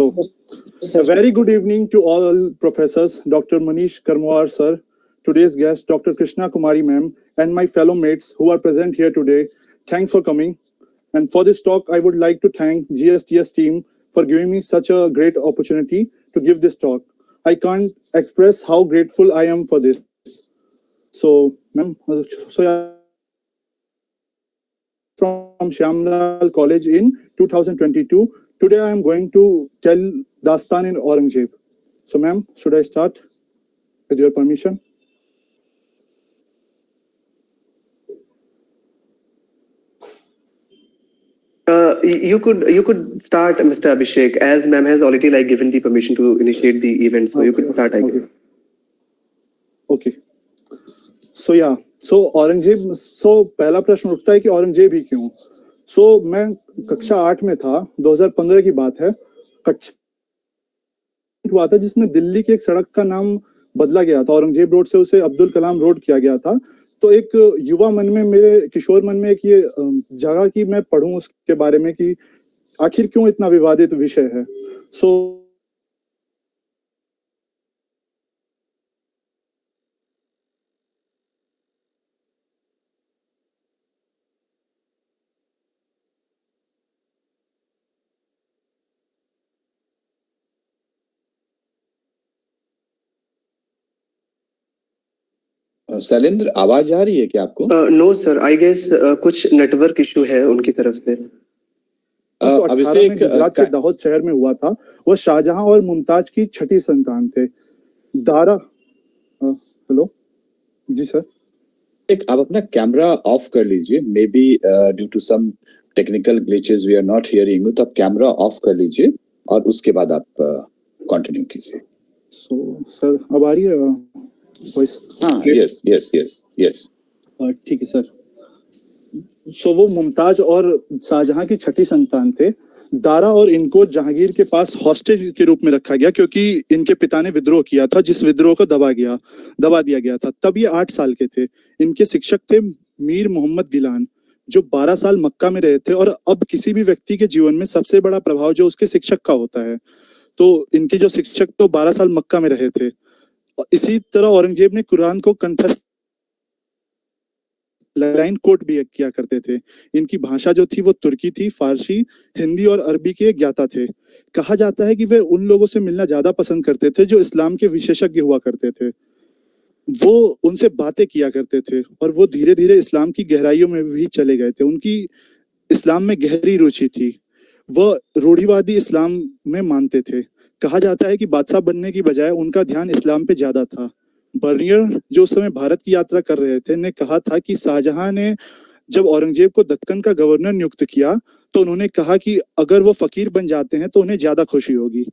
So, a very good evening to all professors, Dr. Manish Karmawar sir, today's guest, Dr. Krishna Kumari ma'am, and my fellow mates who are present here today. Thanks for coming. And for this talk, I would like to thank GSTS team for giving me such a great opportunity to give this talk. I can't express how grateful I am for this. So, ma'am, from Shyamlal College in 2022. Today I am going to tell Dastan in Aurangzeb. So, ma'am, should I start with your permission? You could start, Mr. Abhishek, as ma'am has already given the permission to initiate the event, so you could start. I guess. Okay. So yeah, so Aurangzeb, so पहला प्रश्न उठता है कि औरंगजेब ही क्यों? So मैं कक्षा 8 में था, 2015 की बात है, हुआ था जिसमें दिल्ली की एक सड़क का नाम बदला गया था, औरंगजेब रोड से उसे अब्दुल कलाम रोड किया गया था। तो एक युवा मन में, मेरे किशोर मन में एक ये जगह कि मैं पढ़ूं उसके बारे में कि आखिर क्यों इतना विवादित विषय है। सो शैलेंद्र, आवाज आ रही है क्या आपको? नो सर, आई गेस कुछ नेटवर्क इशू है उनकी तरफ से। 1918 में गुजरात के दाहोद शहर में हुआ था। वह शाहजहां और मुमताज की छठी संतान थे। दारा हेलो जी सर, आप अपना कैमरा ऑफ कर लीजिए। Maybe due to some technical glitches we are not hearing you, तो आप कैमरा ऑफ कर लीजिए और उसके बाद आप कंटिन्यू कीजिए। सो सर, अब आ रही है वॉइस? हाँ, यस यस यस यस, ठीक है सर। सो वो मुमताज और शाहजहां की छठी संतान थे। दारा और इनको जहांगीर के पास हॉस्टेज के रूप में रखा गया क्योंकि इनके पिता ने विद्रोह किया था, जिस विद्रोह को दबा दिया गया था। तब ये 8 साल के थे। इनके शिक्षक थे मीर मोहम्मद गिलान, जो 12 साल मक्का में रहे थे। और अब किसी भी व्यक्ति के जीवन में सबसे बड़ा प्रभाव जो उसके शिक्षक का होता है, तो इनके जो शिक्षक तो 12 साल मक्का में रहे थे। इसी तरह औरंगजेब ने कुरान को कंठस्थ लाइन कोट भी किया करते थे। इनकी भाषा जो थी वो तुर्की थी, फारसी, हिंदी और अरबी के ज्ञाता थे। कहा जाता है कि वे उन लोगों से मिलना ज्यादा पसंद करते थे जो इस्लाम के विशेषज्ञ हुआ करते थे। वो उनसे बातें किया करते थे और वो धीरे धीरे इस्लाम की गहराइयों में भी चले गए थे। उनकी इस्लाम में गहरी रुचि थी। वह रूढ़िवादी इस्लाम में मानते थे। कहा जाता है कि बादशाह बनने की बजाय उनका ध्यान इस्लाम पे ज्यादा था। बर्नियर, जो उस समय भारत की यात्रा कर रहे थे, ने कहा था कि शाहजहां ने जब औरंगजेब को दक्कन का गवर्नर नियुक्त किया तो उन्होंने कहा कि अगर वो फकीर बन जाते हैं तो उन्हें ज्यादा खुशी होगी।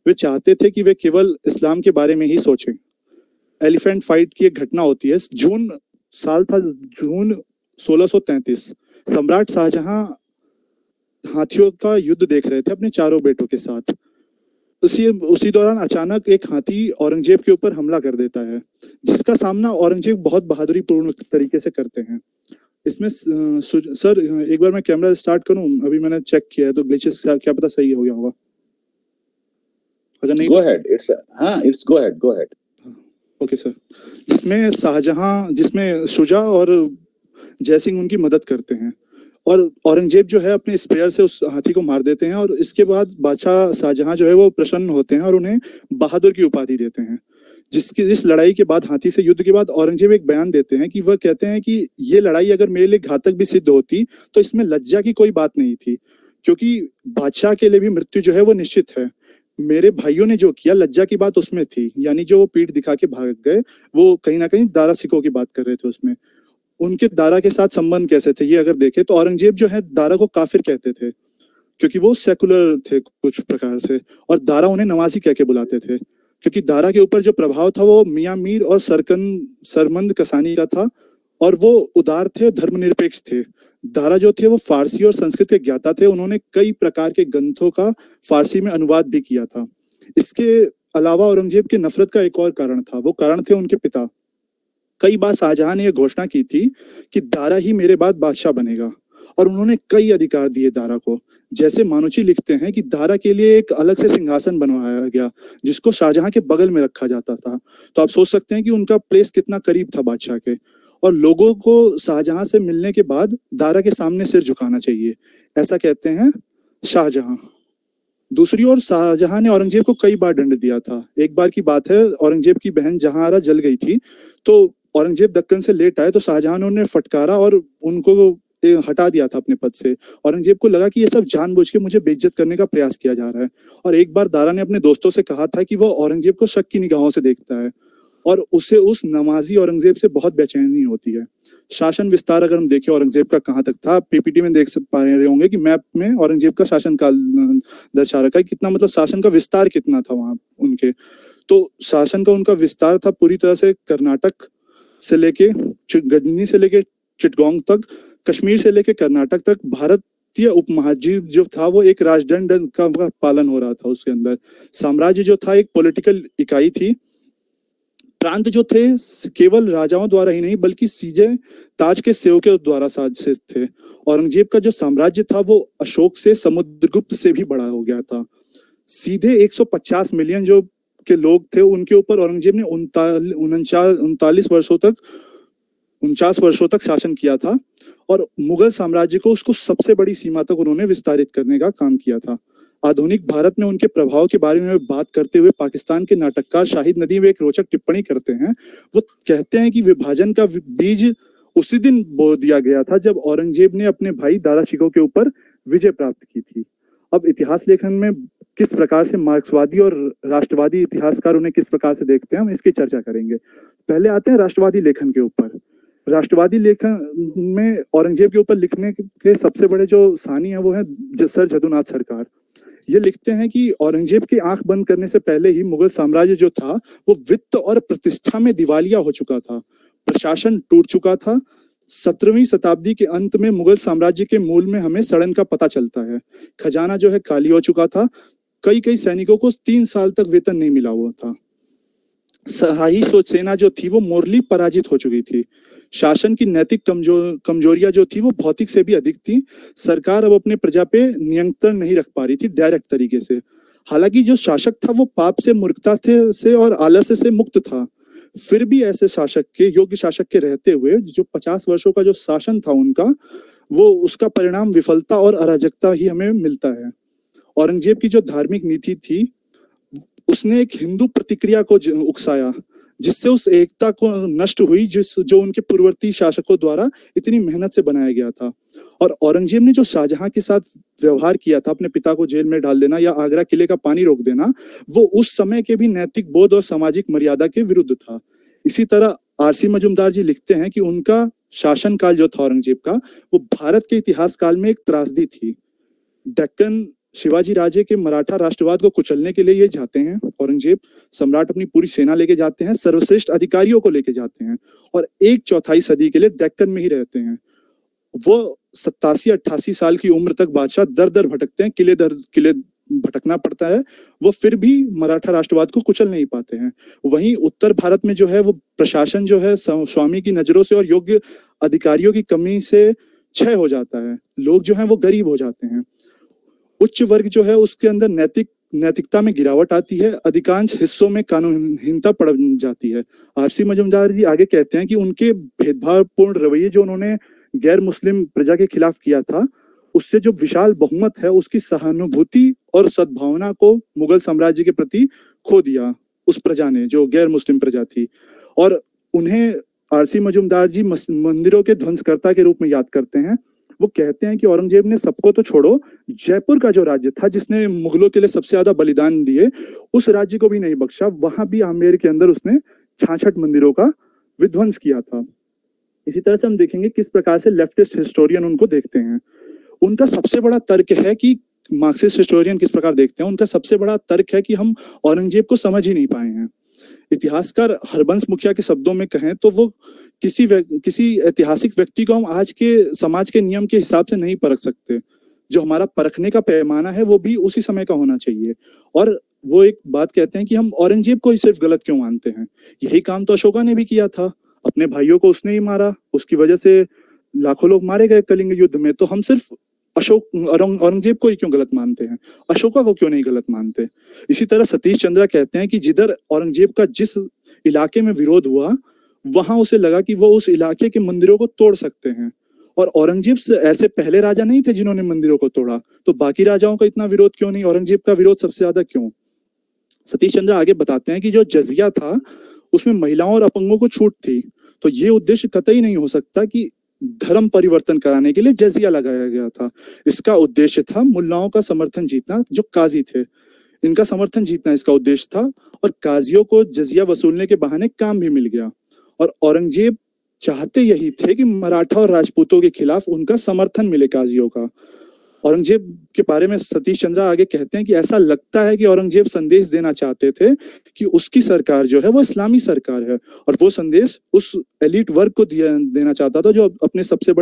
वे चाहते थे कि वे केवल इस्लाम के बारे में ही सोचें। एलिफेंट फाइट की एक घटना होती है। साल था जून 1633। सम्राट शाहजहां हाथियों का युद्ध देख रहे थे अपने चारों बेटों के साथ। उसी दौरान अचानक एक हाथी औरंगजेब के ऊपर हमला कर देता है, जिसका सामना औरंगजेब बहुत बहादुरी पूर्ण तरीके से करते हैं। इसमें सर, एक बार मैं कैमरा स्टार्ट करूं? अभी मैंने चेक किया है तो ग्लिचेस क्या पता सही हो गया होगा। अगर नहीं, go ahead, it's go ahead. Okay sir. जिसमें शुजा और जयसिंह उनकी मदद करते हैं और औरंगजेब जो है अपने स्पेयर से उस हाथी को मार देते हैं। और इसके बाद बादशाह शाहजहां जो है वो प्रसन्न होते हैं और उन्हें बहादुर की उपाधि देते हैं। इस लड़ाई के बाद, हाथी से युद्ध के बाद, औरंगजेब एक बयान देते हैं कि वह कहते हैं कि ये लड़ाई अगर मेरे लिए घातक भी सिद्ध होती तो इसमें लज्जा की कोई बात नहीं थी, क्योंकि बादशाह के लिए भी मृत्यु जो है वो निश्चित है। मेरे भाइयों ने जो किया, लज्जा की बात उसमें थी, यानी जो वो पीठ दिखा के भाग गए, वो कहीं ना कहीं दारा सिखों की बात कर रहे थे उसमें। उनके दारा के साथ संबंध कैसे थे ये अगर देखें तो औरंगजेब जो है दारा को काफिर कहते थे क्योंकि वो सेकुलर थे कुछ प्रकार से, और दारा उन्हें नवाजी कह के बुलाते थे क्योंकि दारा के ऊपर जो प्रभाव था वो मियां मीर और सरमंद कसानी का था और वो उदार थे, धर्मनिरपेक्ष थे। दारा जो थे वो फारसी और संस्कृत के ज्ञाता थे। उन्होंने कई प्रकार के ग्रंथों का फारसी में अनुवाद भी किया था। इसके अलावा औरंगजेब की नफरत का एक और कारण था। वो कारण थे उनके पिता। कई बार शाहजहां ने यह घोषणा की थी कि दारा ही मेरे बाद बादशाह बनेगा और उन्होंने कई अधिकार दिए दारा को। जैसे मानुची लिखते हैं कि दारा के लिए एक अलग से सिंहासन बनवाया गया जिसको शाहजहां के बगल में रखा जाता था। तो आप सोच सकते हैं कि उनका प्लेस कितना करीब था बादशाह के। और लोगों को शाहजहां से मिलने के बाद दारा के सामने सिर झुकाना चाहिए, ऐसा कहते हैं शाहजहां। दूसरी ओर शाहजहां ने औरंगजेब को कई बार दंड दिया था। एक बार की बात है, औरंगजेब की बहन जहांआरा जल गई थी, तो औरंगजेब दक्कन से लेट आए तो शाहजहां ने उन्हें फटकारा और उनको हटा दिया था अपने पद से। औरंगजेब को लगा कि ये सब जानबूझ के मुझे बेइज्जत करने का प्रयास किया जा रहा है। और एक बार दारा ने अपने दोस्तों से कहा था कि वो औरंगजेब को शक की निगाहों से देखता है और उसे उस नमाजी औरंगजेब से बहुत बेचैनी होती है। शासन विस्तार अगर हम देखें औरंगजेब का कहाँ तक था, पीपीटी में देख पा रहे होंगे कि मैप में औरंगजेब का शासन काल दर्शा रखा है, कितना मतलब शासन का विस्तार कितना था वहां उनके। तो शासन का उनका विस्तार था पूरी तरह से कर्नाटक से लेके गजनी से लेके चिटगांव तक, कश्मीर से लेके कर्नाटक तक भारतीय उपमहाद्वीप जो था वो एक राजदंड का पालन हो रहा था उसके अंदर। साम्राज्य जो था एक पॉलिटिकल इकाई थी। प्रांत जो थे केवल राजाओं द्वारा ही नहीं बल्कि सीजे ताज के सेवकों द्वारा शासित थे। औरंगजेब का जो साम्राज्य था वो अशोक से समुद्रगुप्त से भी बड़ा हो गया था। सीधे 150 मिलियन जो के लोग थे उनके ऊपर औरंगजेब ने 49 वर्षों तक शासन किया था और मुगल साम्राज्य को उसको सबसे बड़ी सीमा तक उन्होंने विस्तारित करने का काम किया था। आधुनिक भारत में उनके प्रभाव के बारे में बात करते हुए पाकिस्तान के नाटककार शाहिद नदीम में एक रोचक टिप्पणी करते हैं। वो कहते हैं कि विभाजन का बीज उसी दिन बो दिया गया था जब औरंगजेब ने अपने भाई दारा शिकोह के ऊपर विजय प्राप्त की थी। अब इतिहास लेखन में किस प्रकार से मार्क्सवादी और राष्ट्रवादी इतिहासकार उन्हें किस प्रकार से देखते हैं, हम इसकी चर्चा करेंगे। पहले आते हैं राष्ट्रवादी लेखन के ऊपर। राष्ट्रवादी लेखन में औरंगजेब के ऊपर लिखने के सबसे बड़े जो सानी है वो है सर जदुनाथ सरकार। ये लिखते हैं कि औरंगजेब की आंख बंद करने से पहले ही मुगल साम्राज्य जो था वो वित्त और प्रतिष्ठा में दिवालिया हो चुका था, प्रशासन टूट चुका था। 17वीं शताब्दी के अंत में मुगल साम्राज्य के मूल में हमें सड़न का पता चलता है। खजाना जो है खाली हो चुका था, कई सैनिकों को 3 साल तक वेतन नहीं मिला हुआ था। सहाई सेना जो थी वो मोरली पराजित हो चुकी थी। शासन की नैतिक कमजोरियां जो थी वो भौतिक से भी अधिक थी। सरकार अब अपने प्रजा पे नियंत्रण नहीं रख पा रही थी डायरेक्ट तरीके से। हालांकि जो शासक था वो पाप से, मूर्खता से और आलस्य से मुक्त था, फिर भी ऐसे शासक के, योग्य शासक के रहते हुए जो 50 वर्षों का जो शासन था उनका, वो उसका परिणाम विफलता और अराजकता ही हमें मिलता है। औरंगजेब की जो धार्मिक नीति थी उसने एक हिंदू प्रतिक्रिया को उकसाया जिससे उस एकता को नष्ट हुई जो उनके पूर्ववर्ती शासकों द्वारा इतनी मेहनत से बनाया गया था। और औरंगजेब ने जो शाहजहां के साथ व्यवहार किया था, अपने पिता को जेल में डाल देना या आगरा किले का पानी रोक देना, वो उस समय के भी नैतिक बोध और सामाजिक मर्यादा के विरुद्ध था। इसी तरह आरसी मजूमदार जी लिखते हैं कि उनका शासनकाल जो था औरंगजेब का, वो भारत के इतिहास काल में एक त्रासदी थी। डेक्कन शिवाजी राजे के मराठा राष्ट्रवाद को कुचलने के लिए ये जाते हैं औरंगजेब। सम्राट अपनी पूरी सेना लेके जाते हैं, सर्वश्रेष्ठ अधिकारियों को लेके जाते हैं और 1/4 सदी के लिए डेक्कन में ही रहते हैं। वो 87-88 साल की उम्र तक बादशाह दर दर भटकते हैं, किले दर किले भटकना पड़ता है, वो फिर भी मराठा राष्ट्रवाद को कुचल नहीं पाते हैं। वहीं उत्तर भारत में जो है वो प्रशासन जो है स्वामी की नजरों से और योग्य अधिकारियों की कमी से क्षय हो जाता है। लोग जो हैं वो गरीब हो जाते हैं। उच्च वर्ग जो है उसके अंदर नैतिकता में गिरावट आती है, अधिकांश हिस्सों में कानूनहीनता पड़ जाती है। आरसी मजूमदार जी आगे कहते हैं कि उनके भेदभावपूर्ण रवैये जो उन्होंने गैर मुस्लिम प्रजा के खिलाफ किया था, उससे जो विशाल बहुमत है उसकी सहानुभूति और सद्भावना को मुगल साम्राज्य के प्रति खो दिया उस प्रजा ने, जो गैर मुस्लिम प्रजा थी। और उन्हें आरसी मजूमदार जी मंदिरों के ध्वंसकर्ता के रूप में याद करते हैं। वो कहते हैं कि औरंगजेब ने सबको तो छोड़ो, जयपुर का जो राज्य था जिसने मुगलों के लिए सबसे ज्यादा बलिदान दिए, उस राज्य को भी नहीं बख्शा। वहां भी आमेर के अंदर उसने 66 मंदिरों का विध्वंस किया था। इसी तरह से हम देखेंगे किस प्रकार से लेफ्टिस्ट हिस्टोरियन उनको देखते हैं। उनका सबसे बड़ा तर्क है कि मार्क्सिस्ट हिस्टोरियन किस प्रकार देखते हैं, उनका सबसे बड़ा तर्क है कि हम औरंगजेब को समझ ही नहीं पाए हैं। इतिहासकार हरबंस मुखिया के शब्दों में कहें तो वो किसी ऐतिहासिक व्यक्ति को हम आज के समाज के नियम के हिसाब से नहीं परख सकते। जो हमारा परखने का पैमाना है वो भी उसी समय का होना चाहिए। और वो एक बात कहते हैं कि हम औरंगजेब को ही सिर्फ गलत क्यों मानते हैं, यही काम तो अशोका ने भी किया था। अपने भाइयों को उसने ही मारा, उसकी वजह से लाखों लोग मारे गए कलिंग युद्ध में, तो हम सिर्फ औरंगजेब को ही क्यों गलत मानते हैं, अशोका को क्यों नहीं गलत मानते। इसी तरह सतीश चंद्रा कहते हैं कि जिधर औरंगजेब का जिस इलाके में विरोध हुआ, वहां उसे लगा कि वो उस इलाके के मंदिरों को तोड़ सकते हैं, और औरंगजेब से ऐसे पहले राजा नहीं थे जिन्होंने मंदिरों को तोड़ा, तो बाकी राजाओं का इतना विरोध क्यों नहीं, औरंगजेब का विरोध सबसे ज्यादा क्यों। सतीश चंद्र आगे बताते हैं कि जो जजिया था उसमें महिलाओं और अपंगों को छूट थी, तो ये उद्देश्य कतई नहीं हो सकता कि धर्म परिवर्तन कराने के लिए जजिया लगाया गया था। इसका उद्देश्य था मुल्लाओं का समर्थन जीतना, जो काजी थे, इनका समर्थन जीतना इसका उद्देश्य था, और काजियों को जजिया वसूलने के बहाने काम भी मिल गया। और औरंगजेब चाहते यही थे कि मराठा और राजपूतों के खिलाफ उनका समर्थन मिले काजियों का। औरंगजेब के बारे में सतीश चंद्रा आगे कहते हैं कि ऐसा लगता है कि औरंगजेब संदेश देना चाहते थे कि उसकी सरकार जो है वो इस्लामी सरकार है, और वो संदेश उस एलिट वर्ग को देना चाहता था जो अपने सबसे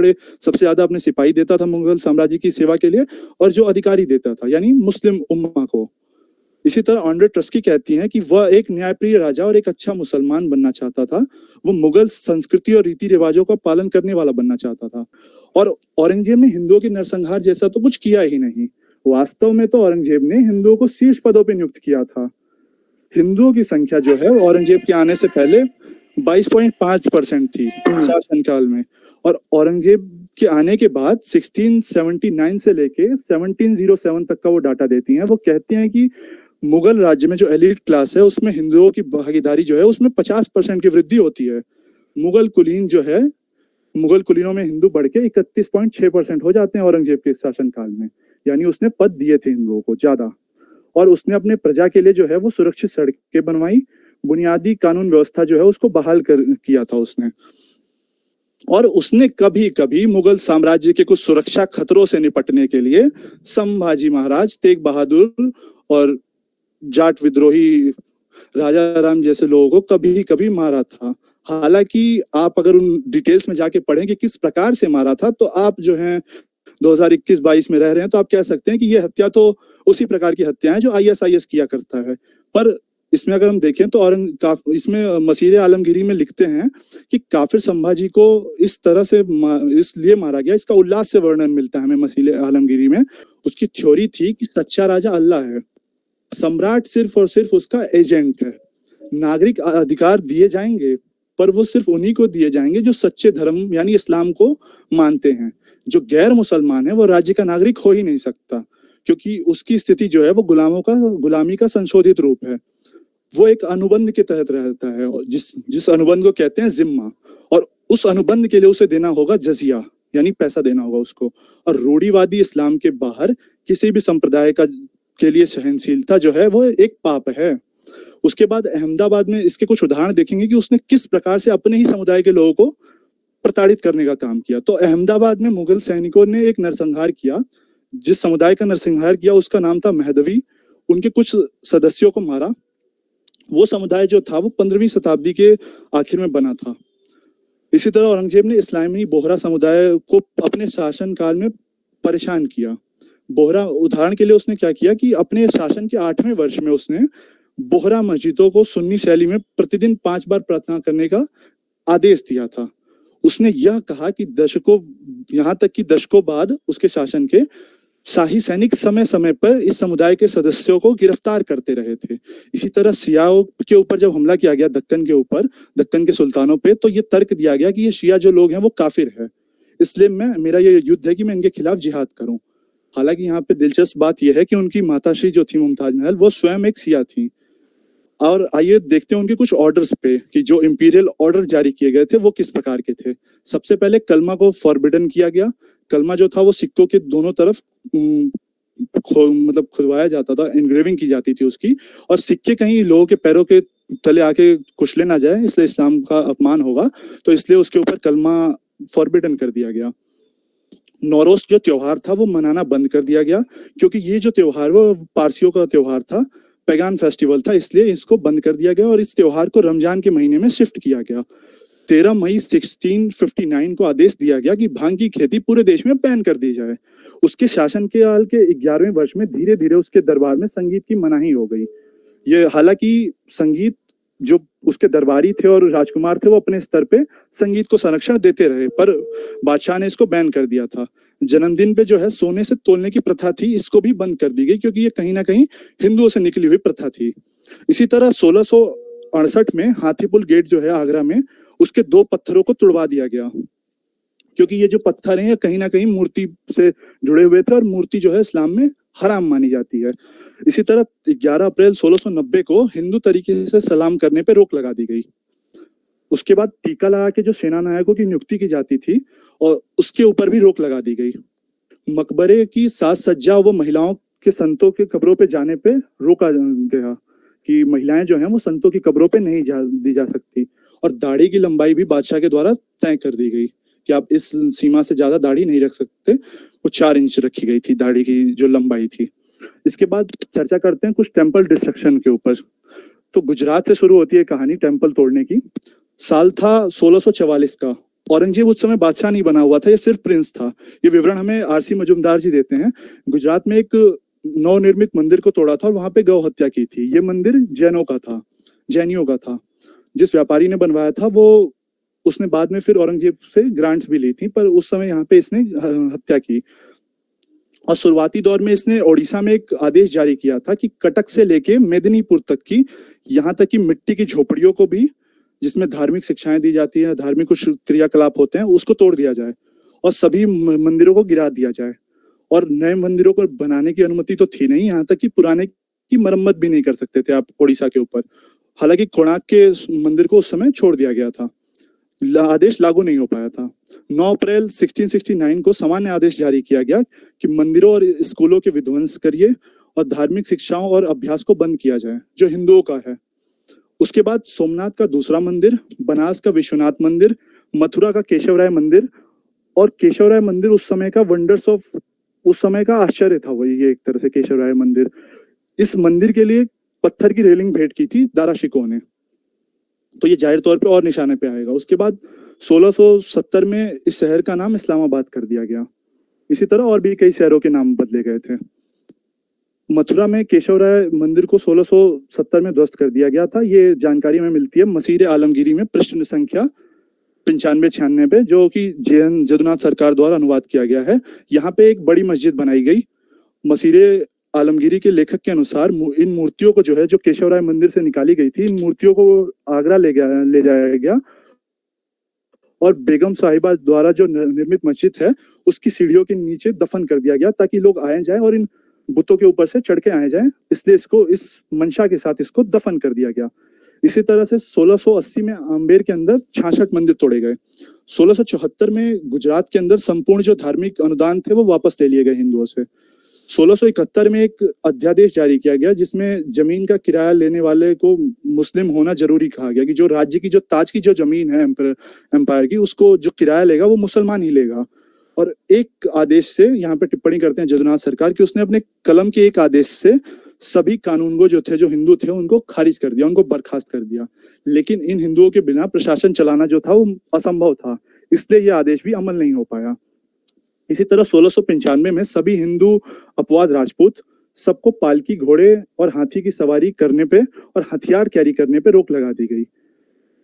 ज्यादा अपने सिपाही देता था मुगल साम्राज्य की सेवा के लिए, और जो अधिकारी देता था यानी मुस्लिम उम्मा को। इसी तरह ऑन्ड्रे ट्रस्की कहती हैं कि वह एक न्यायप्रिय राजा और एक अच्छा मुसलमान बनना चाहता था, वो मुगल संस्कृति और रीति रिवाजों का पालन करने वाला बनना चाहता था। और औरंगजेब ने हिंदुओं के नरसंहार जैसा तो कुछ किया ही नहीं, वास्तव में तो औरंगजेब ने हिंदुओं को शीर्ष पदों पर नियुक्त किया था। हिंदुओं की संख्या जो है औरंगजेब के आने से पहले 22.5% थी शासनकाल में, और औरंगजेब के आने के बाद 1679 से लेके 1707 तक का वो डाटा देती हैं। वो कहते हैं कि मुगल राज्य में जो एलिट क्लास है उसमें हिंदुओं की भागीदारी जो है उसमें 50% की वृद्धि होती है। मुगल कुलीनों में हिंदू बढ़ के 31.6% हो जाते हैं औरंगजेब के शासनकाल में, यानी उसने पद दिए थे हिंदुओं को ज्यादा। और उसने अपने प्रजा के लिए जो है वो सुरक्षित सड़कें बनवाई, बुनियादी कानून व्यवस्था जो है उसको बहाल किया था उसने। और उसने कभी कभी मुगल साम्राज्य के कुछ सुरक्षा खतरों से निपटने के लिए संभाजी महाराज, तेग बहादुर और जाट विद्रोही राजा राम जैसे लोगों को कभी कभी मारा था। हालांकि आप अगर उन डिटेल्स में जाके पढ़ें कि किस प्रकार से मारा था, तो आप जो है 2021-22 में रह रहे हैं तो आप कह सकते हैं कि ये हत्या तो उसी प्रकार की हत्या है जो ISIS किया करता है। पर इसमें अगर हम देखें तो इसमें मसीह आलमगीरी में लिखते हैं कि काफिर संभाजी को इस तरह से इसलिए मारा गया, इसका उल्लास से वर्णन मिलता है हमें मसीह आलमगीरी में। उसकी थ्योरी थी कि सच्चा राजा अल्लाह है, सम्राट सिर्फ और सिर्फ उसका एजेंट है। नागरिक अधिकार दिए जाएंगे पर वो सिर्फ उन्हीं को दिए जाएंगे जो सच्चे धर्म यानी इस्लाम को मानते हैं। जो गैर मुसलमान है वो राज्य का नागरिक हो ही नहीं सकता, क्योंकि उसकी स्थिति जो है वो गुलामी का संशोधित रूप है। वो एक अनुबंध के तहत रहता है, जिस अनुबंध को कहते हैं जिम्मा, और उस अनुबंध के लिए उसे देना होगा जजिया यानी पैसा देना होगा उसको। और रूढ़िवादी इस्लाम के बाहर किसी भी संप्रदाय के लिए सहनशीलता जो है वो एक पाप है। उसके बाद अहमदाबाद में इसके कुछ उदाहरण देखेंगे कि उसने किस प्रकार से अपने ही समुदाय के लोगों को प्रताड़ित करने का काम किया। तो अहमदाबाद में मुगल सैनिकों ने एक नरसंहार किया, जिस समुदाय का नरसंहार किया उसका नाम था महदवी। उनके कुछ सदस्यों को मारा। वो समुदाय जो था वो 15वीं शताब्दी के आखिर में बना था। इसी तरह औरंगजेब ने इस्लामी बोहरा समुदाय को अपने शासन काल में परेशान किया। बोहरा उदाहरण के लिए उसने क्या किया कि अपने शासन के 8वें वर्ष में उसने बोहरा मस्जिदों को सुन्नी शैली में प्रतिदिन 5 बार प्रार्थना करने का आदेश दिया था। उसने यह कहा कि यहाँ तक कि दशकों बाद उसके शासन के शाही सैनिक समय समय पर इस समुदाय के सदस्यों को गिरफ्तार करते रहे थे। इसी तरह सियाओं के ऊपर जब हमला किया गया दक्कन के सुल्तानों पे, तो ये तर्क दिया गया कि ये शिया जो लोग हैं वो काफिर है, इसलिए मेरा ये युद्ध है कि मैं इनके खिलाफ जिहाद करूं। हालांकि यहाँ पे दिलचस्प बात यह है कि उनकी माताश्री जो थी मुमताज महल, वो स्वयं एक सिया थी। और आइए देखते हैं उनके कुछ ऑर्डर्स पे कि जो इंपीरियल ऑर्डर जारी किए गए थे वो किस प्रकार के थे। सबसे पहले कलमा को फॉरबिडन किया गया। कलमा जो था वो सिक्कों के दोनों तरफ खुदवाया जाता था, एनग्रेविंग की जाती थी उसकी, और सिक्के कहीं लोगों के पैरों के तले आके कुचले ना जाए, इसलिए इस्लाम का अपमान होगा, तो इसलिए उसके ऊपर कलमा फॉरबिडन कर दिया गया। नौरोज जो त्योहार था वो मनाना बंद कर दिया गया, क्योंकि ये जो त्योहार वो पारसियों का त्योहार था, पैगान फेस्टिवल था, इसलिए इसको बंद कर दिया गया और इस त्योहार को रमजान के महीने में शिफ्ट किया गया। 13 मई 1659 को आदेश दिया गया कि भांग की खेती पूरे देश में बैन कर दी जाए। उसके शासन के काल के 11वें वर्ष में धीरे धीरे उसके दरबार में संगीत की मनाही हो गई। ये हालांकि संगीत जो उसके दरबारी थे और राजकुमार थे वो अपने स्तर पे संगीत को संरक्षण देते रहे, पर बादशाह ने इसको बैन कर दिया था। जन्मदिन पे जो है सोने से तोलने की प्रथा थी, इसको भी बंद कर दी गई क्योंकि ये कहीं ना कहीं हिंदुओं से निकली हुई प्रथा थी। इसी तरह 1668 में हाथीपुल गेट जो है आगरा में, उसके 2 पत्थरों को तुड़वा दिया गया क्योंकि ये जो पत्थर हैं ये कहीं ना कहीं मूर्ति से जुड़े हुए थे और मूर्ति जो है इस्लाम में हराम मानी जाती है। इसी तरह 11 अप्रैल 1690 को हिंदू तरीके से सलाम करने पर रोक लगा दी गई। उसके बाद टीका लगा के जो सेना नायकों की नियुक्ति की जाती थी और उसके ऊपर भी रोक लगा दी गई। मकबरे की साज सज्जा व महिलाओं के संतों के कब्रों पे जाने पे रोका गया कि महिलाएं जो हैं वो संतों की कब्रों पे नहीं दी जा सकती। और दाढ़ी की लंबाई भी बादशाह के द्वारा तय कर दी गई कि आप इस सीमा से ज्यादा दाढ़ी नहीं रख सकते। वो 4 इंच रखी गई थी दाढ़ी की जो लंबाई थी। इसके बाद चर्चा करते हैं कुछ टेम्पल डिस्ट्रक्शन के ऊपर। तो गुजरात से शुरू होती है कहानी टेम्पल तोड़ने की। साल था 1644 का। औरंगजेब उस समय बादशाह नहीं बना हुआ था, ये सिर्फ प्रिंस था। ये विवरण हमें आरसी मजूमदार जी देते हैं। गुजरात में एक नवनिर्मित मंदिर को तोड़ा था और वहां पे गौ हत्या की थी। ये मंदिर जैनियों का था। जिस व्यापारी ने बनवाया था वो उसने बाद में फिर औरंगजेब से ग्रांट्स भी ली थी, पर उस समय यहाँ पे इसने हत्या की। और शुरुआती दौर में इसने ओडिशा में एक आदेश जारी किया था कि कटक से लेके मेदिनीपुर तक की, यहाँ तक कि मिट्टी की झोपड़ियों को भी, जिसमें धार्मिक शिक्षाएं दी जाती है, धार्मिक कुछ क्रियाकलाप होते हैं, उसको तोड़ दिया जाए और सभी मंदिरों को गिरा दिया जाए। और नए मंदिरों को बनाने की अनुमति तो थी नहीं, यहाँ तक कि पुराने की मरम्मत भी नहीं कर सकते थे आप ओडिशा के ऊपर। हालांकि कोणार्क के मंदिर को उस समय छोड़ दिया गया था, आदेश लागू नहीं हो पाया था। 9 अप्रैल 1669 को सामान्य आदेश जारी किया गया कि मंदिरों और स्कूलों के विध्वंस करिए और धार्मिक शिक्षाओं और अभ्यास को बंद किया जाए जो हिंदुओं का है। उसके बाद सोमनाथ का दूसरा मंदिर, बनास का विश्वनाथ मंदिर, मथुरा का केशवराय मंदिर। और केशवराय मंदिर उस समय का वंडर्स ऑफ, उस समय का आश्चर्य था वही, ये एक तरह से केशवराय मंदिर। इस मंदिर के लिए पत्थर की रेलिंग भेंट की थी दाराशिकों ने, तो ये जाहिर तौर पे और निशाने पे आएगा। उसके बाद 1670 में इस शहर का नाम इस्लामाबाद कर दिया गया। इसी तरह और भी कई शहरों के नाम बदले गए थे। मथुरा में केशवराय मंदिर को 1670 में ध्वस्त कर दिया गया था। ये जानकारी हमें मिलती है मसीर आलमगीरी में, पृष्ठ संख्या 95-96, जो कि JN जदुनाथ सरकार द्वारा अनुवाद किया गया है। यहाँ पे एक बड़ी मस्जिद बनाई गई। मसीर आलमगीरी के लेखक के अनुसार इन मूर्तियों को जो है, जो केशवराय मंदिर से निकाली गई थी, इन मूर्तियों को आगरा ले जाया गया और बेगम साहिबा द्वारा जो निर्मित मस्जिद है उसकी सीढ़ियों के नीचे दफन कर दिया गया ताकि लोग आए जाए और इन बुतों के ऊपर से चढ़ के आए जाए, इसलिए इसको इस मंशा के साथ इसको दफन कर दिया गया। इसी तरह से 1680 में आम्बेर के अंदर 66 मंदिर तोड़े गए। 1674 में गुजरात के अंदर संपूर्ण जो धार्मिक अनुदान थे वो वापस ले लिए गए हिंदुओं से। 1671 में एक अध्यादेश जारी किया गया जिसमें जमीन का किराया लेने वाले को मुस्लिम होना जरूरी कहा गया कि जो राज्य की, जो ताज की जो जमीन है एम्पायर की, उसको जो किराया लेगा वो मुसलमान ही लेगा। और एक आदेश से, यहाँ पे टिप्पणी करते हैं जदुनाथ सरकार की, उसने अपने कलम के एक आदेश से सभी कानूनगो जो थे, जो हिंदू थे, उनको खारिज कर दिया, उनको बर्खास्त कर दिया। लेकिन इन हिंदुओं के बिना प्रशासन चलाना जो था वो असंभव था, इसलिए यह आदेश भी अमल नहीं हो पाया। इसी तरह 1695 में सभी हिंदू अपवाद राजपूत सबको पालकी, घोड़े और हाथी की सवारी करने पे और हथियार कैरी करने पे रोक लगा दी गई